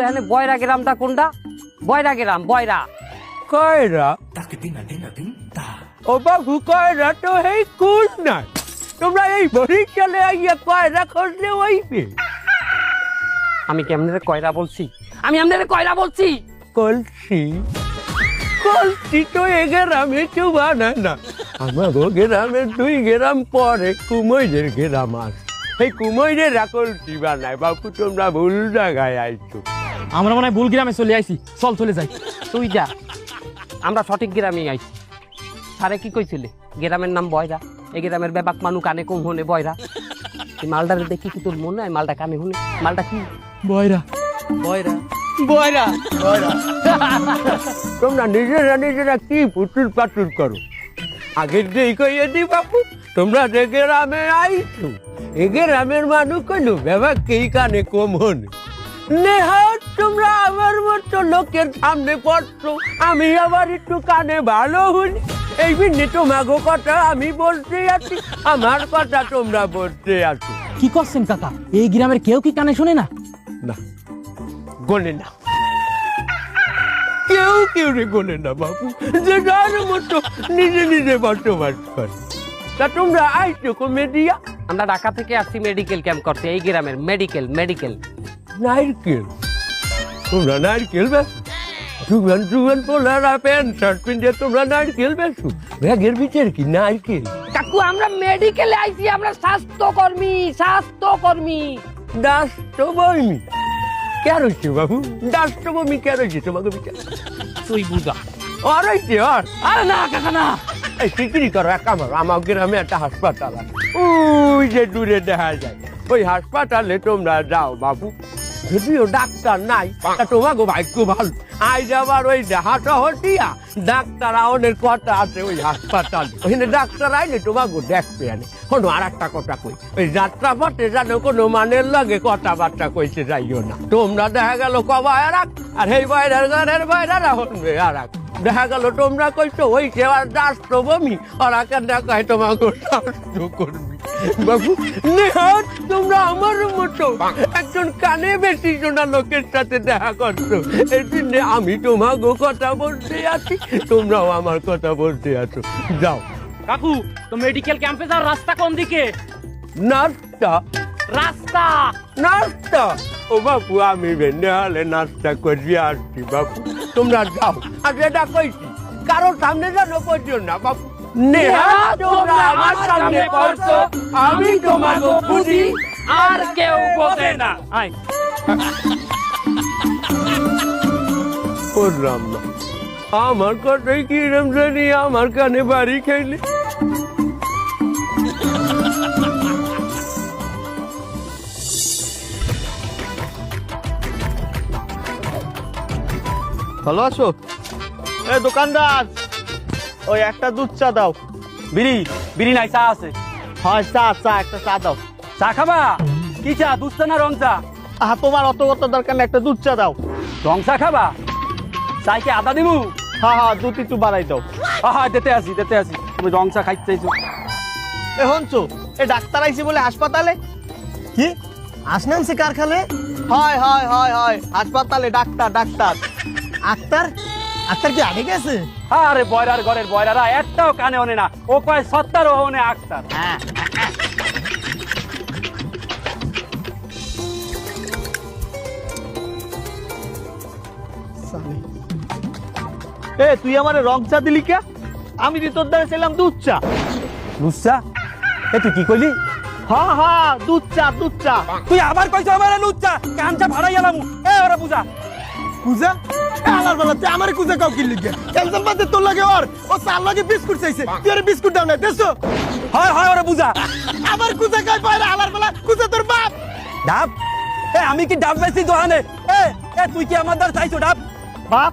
এখানে বয়রা গ্রামটা কোনটা? বয়রা গ্রাম, বয়রা কয়রা ও বাবু, কয়রা তো এই কুল না। তোমরা এই বরিশালে আইয়া কয়রা খুঁজলে ওইবে। আমি কেমনে রে কয়রা বলছি? আমি এমনি রে কয়রা বলছি? কলসি কলসি তো এ গ্রামে কেউ বানায় না। আমার গ্রামের 2 গ্রাম পরে কুমৈরের গ্রাম আছে, এই কুমৈরেরা কলসি বানায়। বাবু তোমরা ভুল জায়গায় আইছো। আমরা মনে হয় ভুল গ্রামে চলে আইছি, চল চলে যাই। তুই যা, আমরা সঠিক গ্রামে আইছি। সারে কি কইছিলে? গ্রামের নাম বয়রা, এই গ্রামের ব্যাপাক মানু কানে কম হনে বয়রা। এই মালটারে দেখি কি তোর মনে হয় মালটা কানে শুনে? মালটা কি? বয়রা বয়রা বয়রা বয়রা। তোমরা নিজেরা কি পুতুল পাতুল করো? আগের দিয়ে কইয়ে দি বাপু, তোমরা যে গ্রামে আইছো এ গ্রামের মানুষ কইলো ব্যাপাক কি কানে কম হনে। নেহাত তোমরা আমার মতো লোকের সামনে পড়ছো, আমি আবার একটু কানে ভালো হইনি। এই বিনে তোমাগো কথা আমি বলতে আছি, আমার কথা তোমরা বলতে আছো। কি করছেন কাকা? এই গ্রামের কেউ কি কানে শুনে না? না, গোনে না, কেউ রে গোনে না বাবু। যে যার মতো নিজে বসবাস করে। তা তোমরা আইছো কমেডিয়া? আমরা ঢাকা থেকে আসছি মেডিকেল ক্যাম্প করতে, এই গ্রামের মেডিকেল। নারকেল, তোমরা নারকেল বেছো? জুয়ান পোলারা প্যান্ট শার্ট পিন্ধে তোমরা নারকেল বেছো? ব্যাগের ভিতরে কি নারকেল? কাকু আমরা মেডিকেলে আইছি, আমরা স্বাস্থ্যকর্মী। দাস্তবমি কে রয়েছে বাবু? দাস্তবমি কে রয়েছে তোমাকে বিচার? তুই বুঝা। আর রয়েছে আর? আরে না কাকা না, এই ফিকিরি করো, এক আমার গ্রামে একটা হাসপাতাল আছে, ওই যে দূরে দেখা যায়। ওই হাসপাতালে তোমরা যাও বাবু। যদিও ডাক্তার নাই, তা তোমাকে ভাগ্য ভালো। আই যাবার ওই হাঁটা হটিয়া ডাক্তার আওনের কথা আছে ওই হাসপাতাল। ওখানে ডাক্তার আইলে তোমাকে দেখবে আনে। কোনো আর একটা কথা কই, ওই যাত্রা পথে যেন কোনো মানের লাগে কথাবার্তা কইতে যাইও না। তোমরা দেখা গেল কবা আর আর এই বাইরের ঘরের বাইরেরা হনবে আর দেখা গেল তোমরা কইছো ওই সেবার রাষ্ট্রভূমি ওরা কেন দেখায় তোমাকে স্বাস্থ্য করবি। বাবু নেহাত তোমরা আমার মতো একজন কানে বেশি শোনা লোকের সাথে দেখা করছো, এই জন্য আমি তোমাকে কথা বলতে আছি, তোমরাও আমার কথা বলতে আছো। যাও। কাকু, তো মেডিকেল ক্যাম্পে যাওয়ার রাস্তা কোন দিকে? নাস্তা নাস্তা ও বাপু, আমি ভেন্ডে হলে নাস্তা করি আসছি বাপু। তোমরা যাও। আর যেটা কইছি কারোর সামনে যেন করছো না বাপু। নেহাত তোমরা আমার সামনে করছো, আমি তোমাকে বুঝি আর কেউ বোঝে না। আয় করলাম না। আমার কথাই কি রমজানি আমার কানে বাড়ি খাইলে। ভালো আছো? এ দোকানদার, ওই একটা দুধ চা দাও। বিড়ি নাই, চা আছে। হয় চা একটা চা দাও। চা খাবা? কি চা, দুধ চা না রং চা? তোমার অত দরকার না, একটা দুধ চা দাও। রং চা খাবা? চাইকে আদা দিবু? হ্যাঁ দুধ একটু বাড়াই দাও। দিতে আসি। তুমি রং চা খাইতে চাইছো? এ হনছো, এ ডাক্তার আইছি বলে হাসপাতালে? কি আসনাম সে কারখানে? হয় হাসপাতালে ডাক্তার। আক্তার কি আগে গেছে? আরে বয়রার ঘরের বয়রারা একটাও কানে ওনে না, ও কয় সত্তার ওনে আক্তার। এ তুই আমারে রং চা দিলি কে? আমি যে তোর দ্বারা ছিলাম দুধ চা। লুচ্চা? এ তুই কি কইলি? হ্যাঁ দুধ চা। তুই আবার কইছ আমারে লুচ্চা? কানচা ভাড়াই গেলাম। এ ওরা বুঝা কুজা আলার বেলা তুই আমারে কুজা কাউ কিনলি কে? টেনশন বাদে তোর লাগে ও চার লাগে বিস্কুট চাইছে, তুই আরে বিস্কুট দাও না দেছো? হয় ওরা বুঝা। আবার কুজা কাই পায় আলার বেলা, কুজা তোর বাপ। ডাব? এ আমি কি ডাব বেশি দোকানে? এ তুই কি আমার দ্বার চাইছো ডাব? বাপ?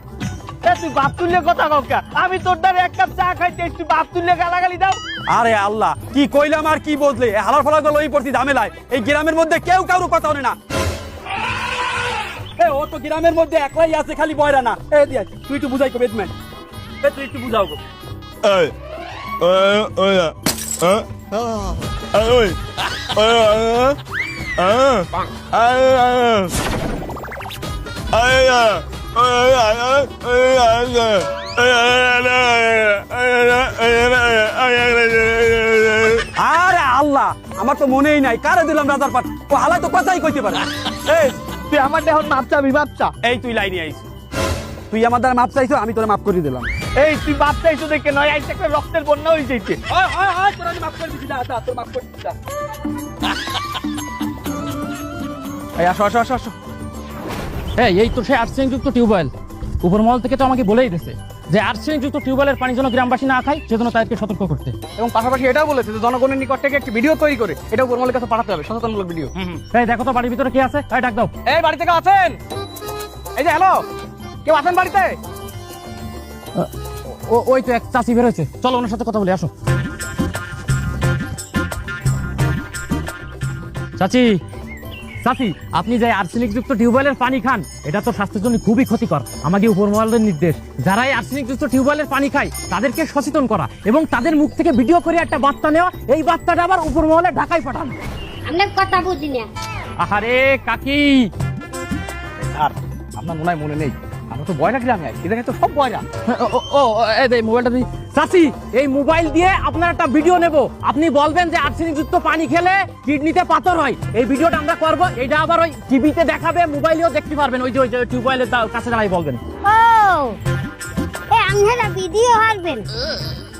এ তুই বাপ তুললে কথা কাউকে? আমি তোর দ্বারা এক কাপ চা খাইতে তুই বাপ তুললে গালাগালি দাও? আরে আল্লাহ, কি কইলাম আর কি বদলে? হালার ফালা গেল এই পড়তি ঝামেলায়। এই গ্রামের মধ্যে কেউ কারো কথা হনে না। ও তো গ্রামের মধ্যে একলাই আছে, খালি বয়রা না। তুই একটু বুঝাই কো বেদম্যান, তুই একটু বুঝাও গো। আরে আল্লাহ, আমার তো মনেই নাই কারে দিলাম রাজার পাট। ও হালাই তো কথাই কইতে পারে। এই তুই আমার এখন মাপ চাবি, মাপ চা। এই তুই লাইনে আইছিস, তুই আমার দ্বারা মাপ চাইছো, আমি তোরে মাপ করে দিলাম। এই তুই মাপ চাইছো দেখে নয়, আইসে একটা রক্তের বন্যা হয়ে যাইছে। তোর আমি মাপ করে দিছি, তোর মাপ করে দিছি। এই আসো আসো আসো আসো। এই তো সে আর্সেনিকযুক্ত টিউবওয়েল। উপরমহল থেকে তো আমাকে বলেই দিয়েছে যে আর্সেনিকযুক্ত টিউবওয়েলের পানি যেন গ্রামবাসী না খায়, সেজন্য তাদেরকে সতর্ক করতে। এবং পাশাপাশি এটাও বলেছে যে জনগণের নিকট থেকে একটি ভিডিও তৈরি করে এটা উপরমহলের কাছে পাঠাতে হবে, সচেতনমূলক ভিডিও। এই দেখো তো বাড়ির ভিতরে কি আছে, এই ডাক দাও। এই বাড়ি থেকে আছেন? এই যে হ্যালো, কেউ আছেন বাড়িতে? ওই তো এক চাচি বের হয়েছে, চলো ওনার সাথে কথা বলি, আসো। চাচি, চাচি, আপনি যে আর্সেনিকযুক্ত টিউবওয়েলের পানি খান, এটা তো স্বাস্থ্যের জন্য খুবই ক্ষতিকর। আমাকে উপরমহলের নির্দেশ, যারা এই আর্সেনিকযুক্ত টিউবওয়েলের পানি খায় তাদেরকে সচেতন করা এবং তাদের মুখ থেকে ভিডিও করে একটা বার্তা নেওয়া, এই বার্তাটা আবার উপরমহলে ঢাকায় পাঠান। আমরা কথা বুঝি না। আহারে কাকি, আর আপনার মনে হয় মনে নেই, আমরা তো বয়রা গ্রামে আছি, এখানে তো সব বয়রা। এই মোবাইলটা দিই। চাচি, এই মোবাইল দিয়ে আপনার একটা ভিডিও নেব, আপনি বলবেন যে আর্সেনিকযুক্ত পানি খেলে কিডনিতে পাথর হয়। এই ভিডিওটা আমরা করব, এটা আবার ওই টিভিতে দেখাবে, মোবাইলেও দেখতে পারবেন। ওই যে টিউবওয়েলের কাছে দাঁড়াই বলবেন। ও আপনারা ভিডিও হারবেন,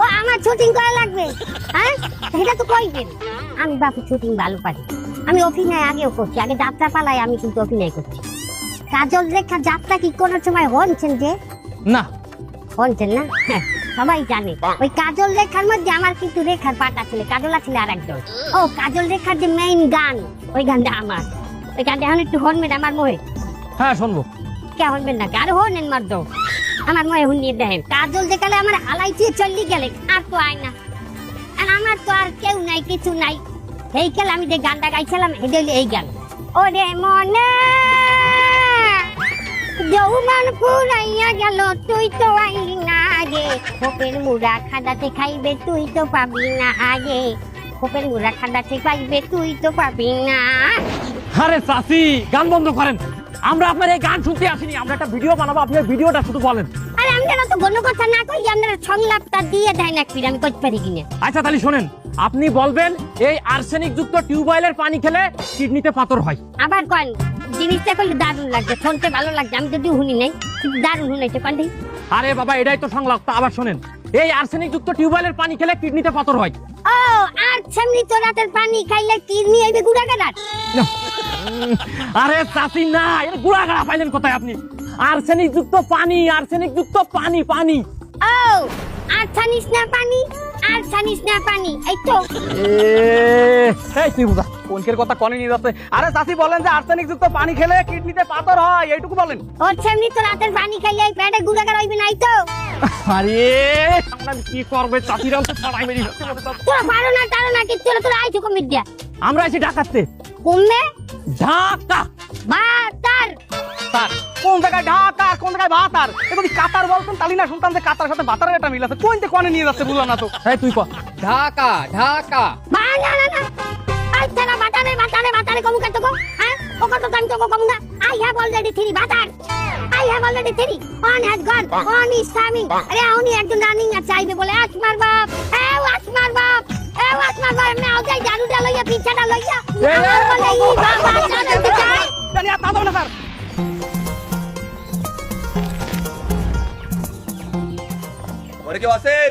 ও আমার শুটিং করা লাগবে, হ্যাঁ এটা তো কইবেন। আমি বাপু শুটিং ভালো পারি, আমি অভিনয় আগেও করছি, আগে যাত্রা পালাই আমি কিন্তু অভিনয় করছি। কাজল রেখা যাত্রা কি কোনো সময় হনছেন যে? না, হনছেন না? হ্যাঁ, সবাই জানে ওই কাজল রেখার মধ্যে আমার কিন্তু রেখার পাট আছে, কাজল আছে আরেকজন। ও কাজল রেখার যে মেইন গান, ওই গানটা আমার, ওই গানটা এখন একটু হনবেন আমার মোহে। হ্যাঁ শুনবো। কে হনবেন না? আর হনেন মার দো আমার মোহে হুনিয়ে দেখেন। কাজল দেখালে আমার হালাইতে চল্লি গেলে আর তো আয় না, আর আমার তো আর কেউ নাই, কিছু নাই। এই কাল আমি যে গানটা গাইছিলাম এটা হলো এই গান। ওরে মনে যৌবন পুরাইয়া গেল, তুই তো আইলি না আগে, খোপের মুড়া খাদাতে খাইবে, তুই তো পাবি না আগে, খোপের মুড়া খাদাতে খাইবে, তুই তো পাবি না। আরে চাচি, গান বন্ধ করেন, আমরা আপনার এই গান শুনতে আসিনি, আমরা একটা ভিডিও বানাবো, আপনি ভিডিওটা শুধু বলেন। আরে আমরা তো কোনো কথা না কই, আপনারা সংলাপটা দিয়ে দেয় না, আমি কইতে পারি কিনা। আচ্ছা তাহলে শোনেন, আপনি বলবেন এই আর্সেনিকযুক্ত টিউবওয়েলের পানি খেলে কিডনিতে পাথর হয়। আবার কন, জিনিসটা করলে দারুণ লাগছে, শুনতে ভালো লাগছে, আমি যদি শুনি নাই, কিন্তু দারুণ শুনেছে কন দেখি। আরে বাবা, এটাই তো সংলাপ। তা আবার শোনেন, এই আর্সেনিকযুক্ত টিউবওয়েলের পানি খেলে কিডনিতে পাথর হয়। ও আর সামনে তো রাতের পানি খাইলে কিডনি আইবে গুড়াগাড়াট। আরে চাচি না, এর গুড়াগাড়া পাইলেন কোথায় আপনি? আর্সেনিকযুক্ত পানি, আর্সেনিকযুক্ত পানি, পানি। ও আর ছানিস না পানি, আর ছানিস না পানি, এই তো। এই তুই বুঝা কোনকের কথা কনে নিয়ে যাচ্ছে? আরে চাচি বলেন যে আর্সেনিক যুক্ত পানি খেলে কিডনিতে পাথর হয়, এইটুকু বলেন। ওর সামনে তো রাতের পানি খাইলে পেটে গুড়াগাড় হইবে নাই তো। আরে আমরা কি করবে, চাচিরাও তো ছড়াই মেরি যাচ্ছে। তোরা পারো না তারো না কি, তোরা আইছো কমিট দিয়া। আমরা এসে ঢাকাতে। কমবে ঢাকা বাতার। তার কোন জায়গায় ঢাকা, কোন জায়গায় ভাতার? যদি কাতার বলতেন তাহলে না শুনতাম যে কাতার সাথে ভাতারের একটা মিল আছে। কোনতে কনে নিয়ে যাচ্ছে বুঝলাম না তো। এই তুই কর। ঢাকা, ঢাকা। না না না না, আই তারা বাতারে বাতারে বাতারে কমু কত কম, হ্যাঁ ও কত টাইম তো কম না। আই হ্যাভ অলরেডি 3 বাতার, I have already 3 one has gone, one is coming. আরে উনি একজন রানিং আর চাইবে বলে আসমার বাপ, এ আসমার বাপ, এ আসমার বাপ, আমি আউটাই জারুটা লইয়া পিছাটা লইয়া আমার বলে ই বাবা জানতে চাই। জানি আর তা দাও না স্যার। ঘরে কেউ আছেন?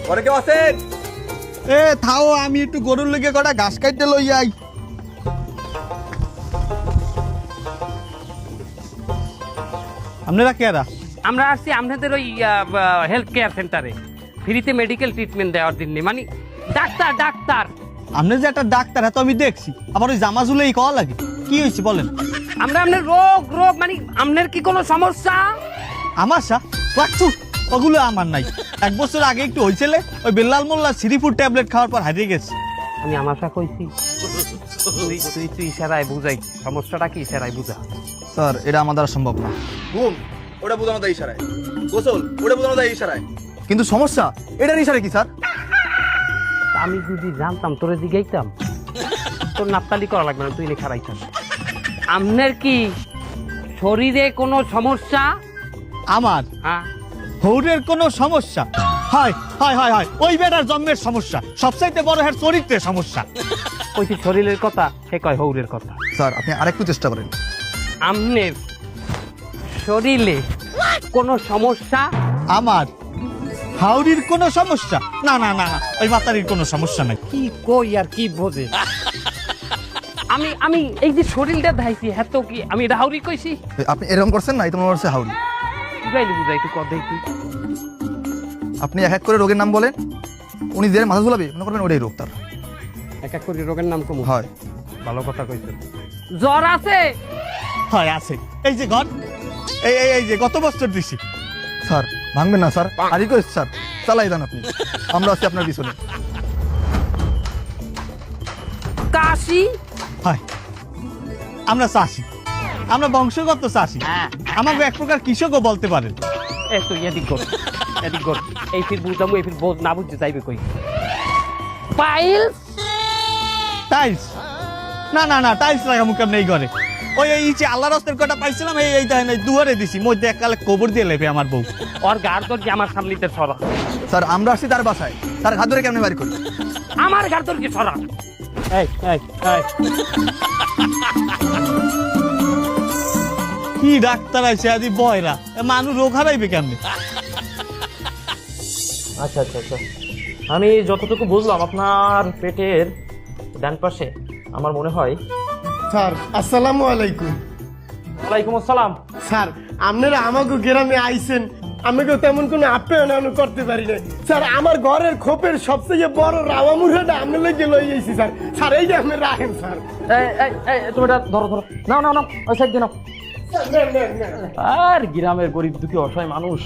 ঘরে কেউ আছেন? এ থাও, আমি একটু গরুর লেগে কটা ঘাস কাটতে লই যাই। আপনারা কেরা? আমরা আসছি আপনাদের ওই হেলথ কেয়ার সেন্টারে ফ্রিতে মেডিকেল ট্রিটমেন্ট দেওয়ার জন্য, মানে ডাক্তার ডাক্তার। আপনি যে একটা ডাক্তার, হ্যাঁ তো আমি দেখছি, আবার ওই জামা জুলেই কওয়া লাগে। কি হয়েছে বলেন? আমরা আপনার রোগ রোগ মানে আপনার কি কোনো সমস্যা? আমার রাখছু, ওগুলো আমার নাই। 1 বছর আগে একটু হয়েছিল, ওই বেল্লাল মোল্লা সিরিফুড ট্যাবলেট খাওয়ার পর হারিয়ে গেছে। আমি আমাশা কইছি, তুই ইশারায় বুঝাই, সমস্যাটা কি ইশারায় বুঝা। স্যার এটা আমাদের সম্ভব না। ঘুম ওটা বোঝানো দেয় ইশারায়, গোসল ওটা বোঝানো দেয় ইশারায়। কিন্তু সমস্যা এটার ইশারা কি স্যার? আমি যদি জানতাম তোরে জিগাইতাম, তোর নাপতালি করা লাগবে না, তুই লেখা রাইতাম। আপনার কি শরীরে কোনো সমস্যা? আমার হ্যাঁ। হৌরের কোনো সমস্যা? হয় হয় হয় হয় ওই বেটার জন্মের সমস্যা, সবচাইতে বড় হ্যাঁ চরিত্রের সমস্যা। ওই যে শরীরের কথা, সে কয় হৌরের কথা। স্যার আপনি আরেকটু চেষ্টা করেন। আমনের শরীরে কোনো সমস্যা? আমার হাউরির কোনো সমস্যা? না না না না, ওই মাতারির কোনো সমস্যা নাই। কি কই আর কি বোঝে? আমি আমি এই যে শরীরটা ধাইছি, হ্যাঁ তো কি আমি এটা হাউরি কইছি? আপনি এরকম করছেন না, এই তোমার হচ্ছে হাউরি। বুঝাইলি বুঝাই একটু কথা একটু। আপনি এক এক করে রোগের নাম বলেন, উনি যে মাথা ঝুলাবে মনে করবেন ওটাই রোগ তার। এক এক করে রোগের নাম কমু। হয়। ভালো কথা কইছেন। জ্বর আছে? হয় আছে, এই যে ঘর, এই এই এই যে গত বছর দিছি। স্যার ভাঙবেন না স্যার, আর রিকোয়েস্ট স্যার, চালাই দেন আপনি, আমরা আছি আপনার পিছনে। কাশি? হয়, আমরা চাষি, আমরা বংশগত চাষি, আমাকে এক প্রকার কৃষকও বলতে পারেন। এ তুই এদিক কর, এদিক কর। এই ফির বুঝামু, এই ফির না বুঝতে চাইবে কই? পাইলস? টাইলস? না না না, টাইলস লাগামু কেমন এই ঘরে? ওই এই যে আল্লাহ রাস্তার কটা পাইছিলাম, এই এই দেখেন, এই দুয়ারে দিছি, মধ্যে এককালে কবর দিয়ে লেপে আমার বউ। ওর গার তোর কি আমার সামলিতে সরা? স্যার আমরা আসছি তার বাসায়, তার হাত ধরে কেমনে বাড়ি করি? আমার গার তোর কি সরা? এই এই এই কি ডাক্তার আছে আদি বয়রা, মানুষ রোগ হারাইবে কেমনে? আচ্ছা আচ্ছা আচ্ছা, আমি যতটুকু বুঝলাম আপনার পেটের ডান পাশে আমার মনে হয়। স্যার আসসালামু আলাইকুম। ওয়ালাইকুম আসসালাম। স্যার আপনারা আমাকে গ্রামে আইছেন, আমাকে তেমন কোনো আপ্যায়ন করতে পারি না স্যার। আমার ঘরের খোপের সবচেয়ে বড় রাওয়া মুরগাটা আপনি লেগে লই আইছি স্যার। স্যার এই যে আপনি রাখেন স্যার। এই এই এই তুমি এটা ধরো ধরো, নাও নাও নাও, ওই সাইড দিয়ে নাও। আর গ্রামের গরিব দুঃখী অসহায় মানুষ,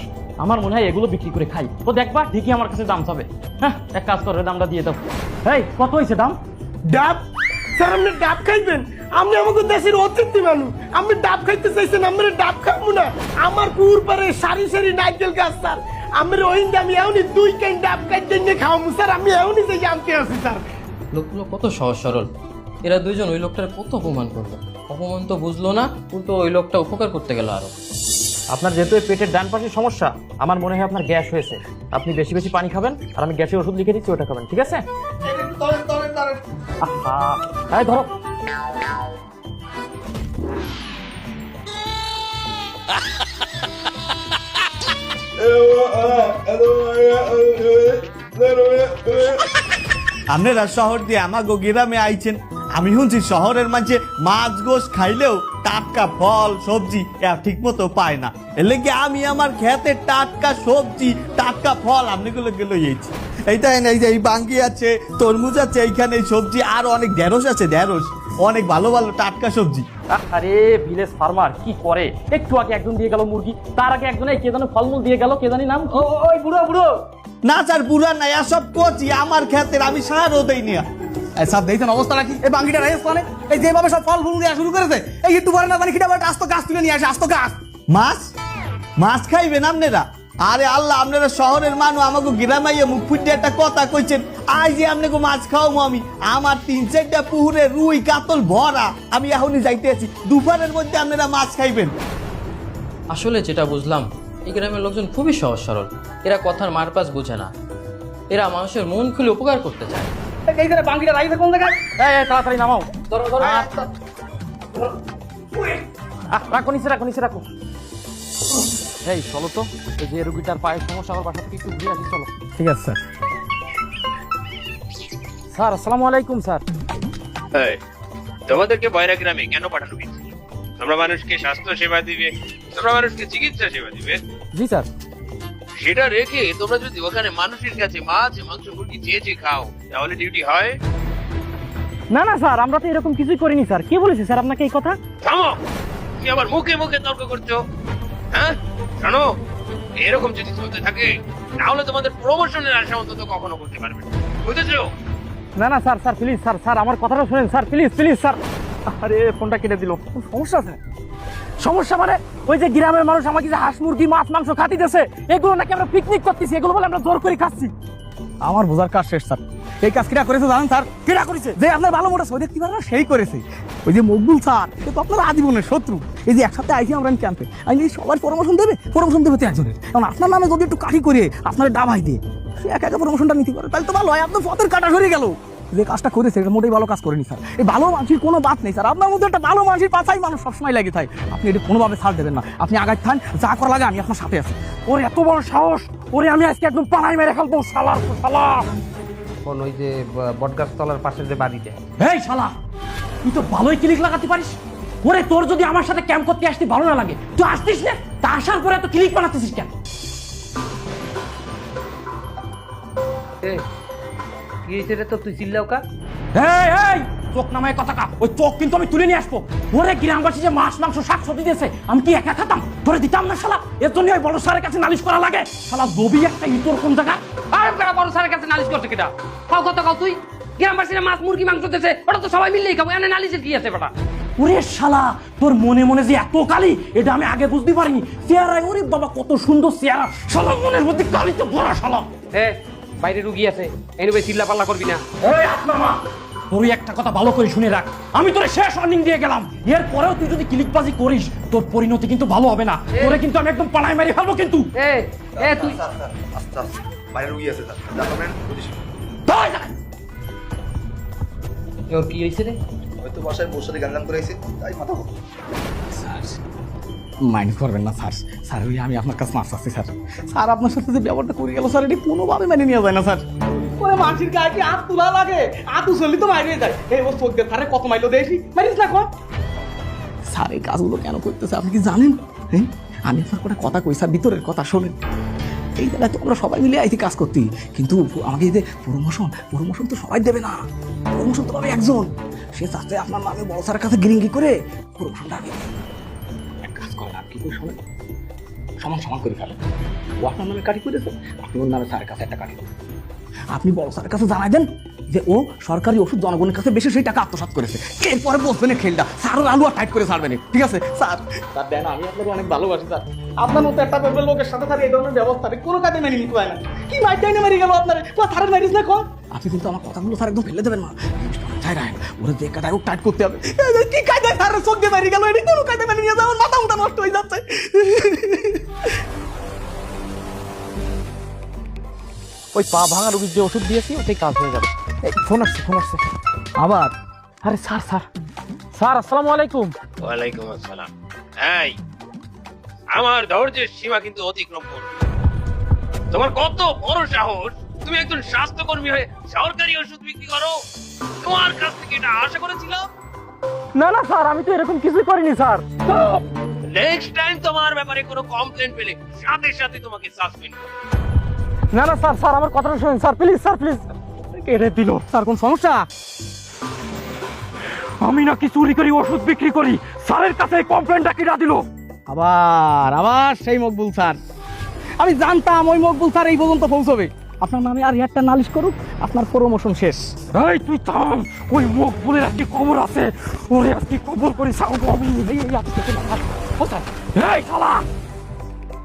আমার মনে হয় এগুলো বিক্রি করে খাই। তো দেখবা ঠিকই আমার কাছে দাম চাবে। হ্যাঁ, এক কাজ করো, দামটা দিয়ে দাও। এই কত হয়েছে দাম? ডাব? স্যার আপনি ডাব খাইবেন? আপনি আমাকে দেশের অতিথি মানুষ, আপনি ডাব খাইতে চাইছেন, আমরা ডাব খাবো না? আমার পুকুর পারে সারি সারি নারকেল গাছ স্যার, আমরা ওই আমি এমনি 2 কেন ডাব খাইতে নিয়ে খাওয়াবো স্যার। আমি এমনি যে জানতে আছি স্যার। লোকগুলো কত সহজ সরল, এরা দুইজন ওই লোকটার কত অপমান করলো। অপমান তো বুঝলো না, উল্টো ওই লোকটা উপকার করতে গেল আরো। আপনার যেহেতু এই পেটের ডান পাশের সমস্যা, আমার মনে হয় আপনার গ্যাস হয়েছে। আপনি বেশি বেশি পানি খাবেন, আর আমি গ্যাসের ওষুধ লিখে দিচ্ছি, ওটা খাবেন, ঠিক আছে? আহা, এই ধরো। আপনারা শহর দিয়ে আমাগো গ্রামে আইছেন, আমি শুনছি শহরের মাঝে মাছ গোস খাইলেও টাটকা ফল সবজি ঠিক মতো পায় না। এর লেগে আমি আমার খেতে টাটকা সবজি টাটকা ফল আপনাগুলোকে লইয়েছি। এইটা এই যে এই বাঙ্গি আছে, তরমুজ আছে, এইখানে সবজি আর অনেক ঢেঁড়স আছে, ঢেঁড়স অনেক ভালো ভালো টাটকা সবজি। আরে ভিলেজ ফার্মার কি করে, একটু আগে একজন দিয়ে গেল মুরগি, তার আগে একজন কে জানো ফলমূল দিয়ে গেল, কে জানি নাম। ওই বুড়ো বুড়ো না স্যার, বুড়া নাই, সব কচি আমার ক্ষেতের, আমি সারও দেই নিয়া। সব দেখছেন অবস্থা নাকি? এই বাঙ্গিটা রাইস মানে এই যেভাবে সব ফল ফুল দেওয়া শুরু করেছে, এই একটু পরে না জানি কিটা আস্ত গাছ তুলে নিয়ে আসে, আস্ত গাছ। মাছ মাছ খাইবেন আপনারা? আরে আল্লাহ, আপনারা শহরের মানুষ, আমাকে গ্রামাইয়া মুখ ফুটে একটা কথা কইছেন, আজ যে আপনাকে মাছ খাওয়াবো আমি। আমার 3-4টা পুকুরে রুই কাতল ভরা, আমি এখনই যাইতে আছি, দুপুরের মধ্যে আপনারা মাছ খাইবেন। আসলে যেটা বুঝলাম, এই গ্রামের লোকজন খুবই সহজ সরল, এরা কথার মারপাস বুঝে না, এরা মানুষের মন খুলে উপকার করতে চায়। এইখানে বাঙ্গিটা রাইছে কোন জায়গায়? এই তাড়াতাড়ি নামাও, ধরো ধরো। রাখো নিচে, রাখো নিচে, রাখো। এই চলো তো, এই যে রুগীটার পায়ের সমস্যা, আমার বাসা থেকে একটু ঘুরে আসি, চলো। ঠিক আছে স্যার। স্যার আসসালামু আলাইকুম। স্যার তোমাদেরকে বয়রা গ্রামে কেন পাঠানো হয়েছে? তোমরা মানুষকে স্বাস্থ্য সেবা দিবে, তোমরা মানুষকে চিকিৎসা সেবা দিবে, জি স্যার। সেটা রেখে তোমরা যদি ওখানে মানুষের কাছে মাছ মাংস মুরগি চেয়ে খাও, তাহলে ডিউটি হয়? না না স্যার, আমরা তো এরকম কিছুই করিনি স্যার। কে বলেছে স্যার আপনাকে এই কথা? থামো, তুমি আবার মুখে মুখে তর্ক করছো। হ্যাঁ জানো, এরকম যদি চলতে থাকে তাহলে তোমাদের প্রমোশনের আশা অন্তত কখনো করতে পারবে না, বুঝেছো? না না sir, sir please, sir sir আমার কথাটা শুনেন স্যার, প্লিজ প্লিজ স্যার। আরে ফোনটা কেটে দিল। সমস্যা আছে? সমস্যা মানে ওই যে গ্রামের মানুষ আমাকে যে হাঁস মুরগি মাছ মাংস খাতিতেছে, এগুলো নাকি আমরা পিকনিক করতেছি, এগুলো বলে আমরা জোর করে খাচ্ছি। আমার বোঝার কাজ শেষ স্যার। এই কাজ কিরা করেছে জানেন স্যার? কিরা করেছে? যে আপনার ভালো মোটা সই দেখতে পারে না, সেই করেছে। ওই যে মকবুল স্যার সে তো আপনার আজীবনের শত্রু। এই যে একসাথে আইসি আমরা ক্যাম্পে আমি সবার প্রমোশন দেবে তো একজনের, কারণ আপনার নামে যদি একটু কাঠি করে আপনার ডাবাই দিয়ে সে একা একা প্রমোশনটা নিতে পারে, তাহলে তো ভালো হয়। আপনার পথের কাটা সরে গেল। যে কাজটা করেছে এটা মোটেই ভালো কাজ করেনি স্যার। এই ভালো মানুষের কোনো বাত নেই স্যার, আপনার মধ্যে একটা ভালো মানুষের পাছাই মানুষ সবসময় লাগে থাকে। আপনি এটা কোনোভাবে ছাড় দেবেন না, আপনি আগায় থান, যা করা লাগে আমি আপনার সাথে আছি। ওরে এত বড় সাহস, ওরে আমি আজকে একদম পানায় মেরে ফেলবো শালা শালা। কোন ওই যে বটগাছ তলার পাশে যে বাড়িতে। এই শালা তুই তো ভালোই ক্লিক লাগাতে পারিস। ওরে তোর যদি আমার সাথে ক্যাম্প করতে আসতে ভালো না লাগে তুই আসতিস না, তা আসার পরে এত ক্লিক বানাতেছিস কেন? কি হয়েছে রে তো, তুই চিল্লাও কা? এই এই চোখ নামায় কথা কা, ওই চোখ কিন্তু আমি তুলে নিয়ে আসবো। ওরে গ্রামবাসী যে মাছ মাংস শাক সবজি দিয়েছে আমি কি একা খেতাম? তোরে দিতাম না শালা, এর জন্য ওই বড় স্যারের কাছে নালিশ করা লাগে। শালা দবি একটা ইতর কোন জায়গা? আরে বেটা বড় স্যারের কাছে নালিশ করছে কেটা? কাও কথা কাও তুই, গ্রামবাসীরা মাছ মুরগি মাংস দিতেছে, ওটা তো সবাই মিললেই খাবো, এনে নালিশের কি আছে বেটা? ওরে শালা তোর মনে মনে যে এত কালি এটা আমি আগে বুঝতে পারিনি। চেহারায় ওরে বাবা কত সুন্দর চেহারা, শালা মনের মধ্যে কালি তো ভরা শালা। বাইরে রুগী আছে, এনে চিল্লা পাল্লা করবি না। এই আপনা মা তোর একটা কথা ভালো করে শুনে রাখ, আমি তোরে শেষ ওয়ার্নিং দিয়ে গেলাম। এর পরেও তুই যদি ক্লিকবাজি করিস তোর পরিণতি কিন্তু ভালো হবে না। তোরে কিন্তু আমি একদম পালায় মেরে ফেলবো কিন্তু। তুই বাইরে রুগী আছে স্যার, যা করবেন ওর কি হয়েছে রে? হয়তো বাসায় বসে সাথে গাঞ্জাম করে এসে তাই মাথা ঘুরছে। মাইন্ড করবেন না স্যার। স্যার ওই আমি আপনার কাছে মাছ আসছি স্যার। স্যার আপনার সাথে যে ব্যবহারটা করে গেল স্যার, এটা কোনোভাবে মেনে নেওয়া যায় না স্যার। ওরে মানসির গায়ে কি হাত তোলা লাগে? হাত উছলি তো মাইরে যায়। এই ও চোখ দিয়ে ধারে কত মাইলো দেখি মারিস না কর। স্যার এই কাজগুলো কেন করতেছে আপনি কি জানেন? হ্যাঁ আমি আপনার কোনো কথা কই স্যার, ভিতরের কথা শোনেন। এই জায়গায় তো আমরা সবাই মিলে আইছি কাজ করতে, কিন্তু আমাকে যে প্রমোশন তো সবাই দেবে না। প্রমোশন তো পাবে একজন, সে চাচ্ছে আপনার নামে বড় স্যারের কাছে গিরিঙ্গি করে প্রমোশনটা আগে এক কাজ করেন। আর কি করে শোনেন, সমান করে ফেলেন। ও আপনার নামে কাটি করেছে, আপনি ওর নামে স্যারের কাছে একটা কাটি দেন। আপনি বড় স্যারের কাছে জানাই দেন যে ও সরকারি ওষুধ জনগণের কাছে বেশি সেই টাকা আত্মসাৎ করেছে। এরপরে বসবেন খেলটা, স্যার আলু আর টাইট করে ছাড়বেন, ঠিক আছে স্যার? স্যার দেন, আমি আপনাকে অনেক ভালোবাসি স্যার। আপনার মতো একটা পেপার লোকের সাথে স্যার এই ধরনের ব্যবস্থা কোনো কাজে মেনে নিতে পারে না। কি মাইটাইনে মেরে গেল আপনার থারের মারিস না কম। আপনি কিন্তু আমার কথাগুলো স্যার একদম ফেলে দেবেন না। ওরা যে কাটায় টাইট করতে হবে। কি কাজে স্যারের চোখ দিয়ে মেরে গেল, এটি কোনো কাজে মেনে নিয়ে যাওয়ার মাথা মুথা নষ্ট হয়ে যাচ্ছে। ওই পা ভাঙা রোগীর যে ওষুধ দিয়েছি ওটাই কাজ হয়ে যাবে। ফোন আসছে আবার। আরে স্যার আসসালামু আলাইকুম। ওয়ালাইকুম আসসালাম। এই আমার ধৈর্যের সীমা কিন্তু অতিক্রম করবে। তোমার কত বড় সাহস, তুমি একজন স্বাস্থ্যকর্মী হয়ে সরকারি ওষুধ বিক্রি করো? তোমার কাছ থেকে এটা আশা করেছিলাম। না স্যার আমি তো এরকম কিছুই করিনি স্যার। নেক্সট টাইম তোমার ব্যাপারে কোনো কমপ্লেইন্ট পেলে সাথে সাথে তোমাকে সাসপেন্ড করব। না স্যার আমার কথাটা শুনুন স্যার, প্লিজ স্যার প্লিজ। কেড়ে দিল স্যার, কোন সমস্যা? আমি নাকি চুরি করি ওষুধ বিক্রি করি, স্যারের কাছে কমপ্লেন্টটা কিনা দিল। আবার সেই মকবুল স্যার। আমি জানতাম ওই মকবুল স্যার এই পর্যন্ত পৌঁছবে। আপনার নামে আর একটা নালিশ করুক, আপনার প্রমোশন শেষ। এই তুই থাম, ওই মকবুলের আজকে খবর আছে, ওরে আজকে খবর করি সাউন্ড হবে। এই শালা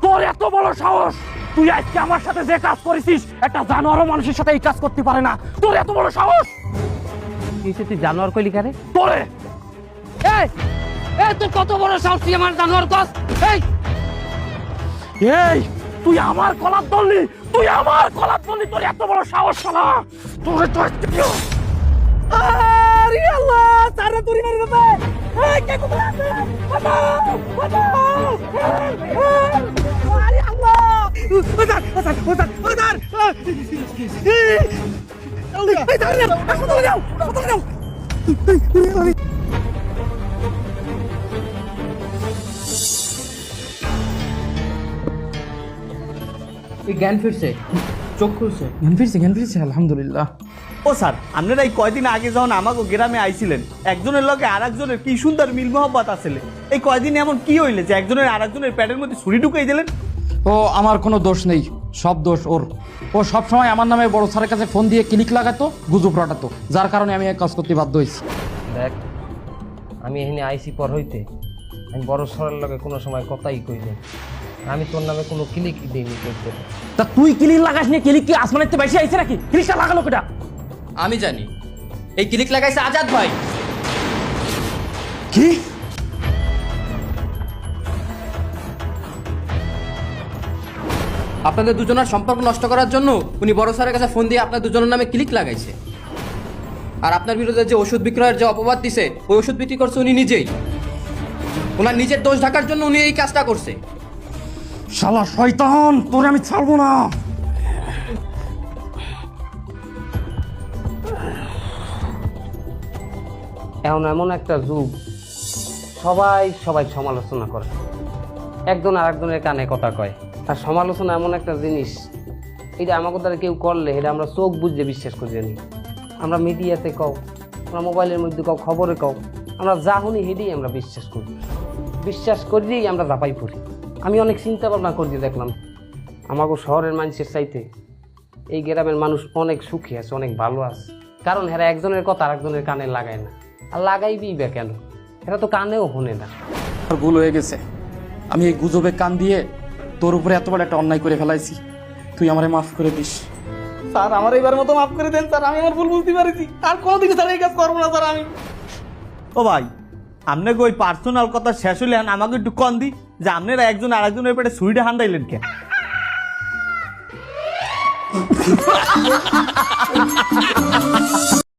তোর এত বড় সাহস, তুই আজকে আমার সাথে যে কাজ করেছিস একটা জানোয়ার মানুষের সাথে এই কাজ করতে পারে না। তোর এত বড় সাহস, তুই জানোয়ার কইলি কারে? তোরে তোর কত বড় সাহস, তুই আমার জানোয়ার কস? এই তুই আমার কলার ধরলি, তোর এত বড় সাহস শালা, তোরে তো আরে আল্লাহ, স্যার তুই মেরে দেবে। এই কে কোথায় আছে? বাঁচাও! আরে আল্লাহ, ওদার জ্ঞান ফিরছে, চোখ খুলছে। জ্ঞান ফিরছে আলহামদুলিল্লাহ। ও স্যার আপনারা এই কয়দিন আগে যখন আমাকে গ্রামে আইছিলেন, একজনের লগে আর একজনের কি সুন্দর মিল মহব্বত আসলে, এই কয়দিন এমন কি হইলে যে একজনের আর একজনের প্যাটের মধ্যে ছুরি ঢুকাই দিলেন? ও আমার কোনো দোষ নেই, সব দোষ ওর। ও সবসময় আমার নামে বড় স্যারের কাছে ফোন দিয়ে ক্লিক লাগাতো, গুজব রটাতো, যার কারণে আমি এই কাজ করতে বাধ্য হয়েছি। দেখ আমি এখানে আইসি পর হইতে আমি বড় সরের লগে কোনো সময় কথাই কই নাই। আমি তোর নামে কোনো ক্লিক দিইনি করতে। তা তুই ক্লিক লাগাস নি, ক্লিক কি আসমানের চেয়ে বেশি আইছে নাকি? ক্লিকটা লাগালো কেটা? আমি জানি এই ক্লিক লাগাইছে আজাদ ভাই। কি? আপনাদের দুজনের সম্পর্ক নষ্ট করার জন্য উনি বড় স্যারের কাছে ফোন দিয়ে আপনার দুজনের নামে ক্লিক লাগাইছে। আর আপনার বিরুদ্ধে যে ওষুধ বিক্রয়ের যে অপবাদ দিছে, ওই ওষুধ বিক্রি করছে উনি নিজেই। ওনার নিজের দোষ ঢাকার জন্য উনি এই কাজটা করছে। শালা শয়তান, তোরে আমি ছাড়বো না। এখন এমন একটা যুগ, সবাই সমালোচনা করে, একজন আরেকজনের কানে কথা কয়। আর সমালোচনা এমন একটা জিনিস, এটা আমাকে দ্বারা কেউ করলে এটা আমরা চোখ বুঝতে বিশ্বাস করি জানি। আমরা মিডিয়াতে কও, আমরা মোবাইলের মধ্যে কও, খবরে কও, আমরা যা শুনি সেটাই আমরা বিশ্বাস করিই আমরা ঝাঁপাই পড়ি। আমি অনেক চিন্তা ভাবনা করি, দেখলাম আমাকে শহরের মানুষের চাইতে এই গ্রামের মানুষ অনেক সুখী আছে, অনেক ভালো আছে। কারণ এরা একজনের কথা আরেকজনের কানে লাগায় না। আর লাগাইবি বা কেন? এরা তো কানেও শোনে না। আর ভুল হয়ে গেছে, আমি এই গুজবে কান দিয়ে তোর উপরে এত বড় একটা অন্যায় করে ফেলাইছি। তুই আমারে মাফ করে দিস স্যার, আমার এবার মতো মাফ করে দেন স্যার। আমি আমার ভুল বুঝতে পারছি, আর কোনোদিন স্যার এই কাজ করবো না স্যার আমি। ও ভাই, আপনাকে ওই পার্সোনাল কথা শেষ হলে আমাকে একটু কন দি যে আপনারা একজন আরেকজনের পেটে সুইডে হান্দাইলেন কেন?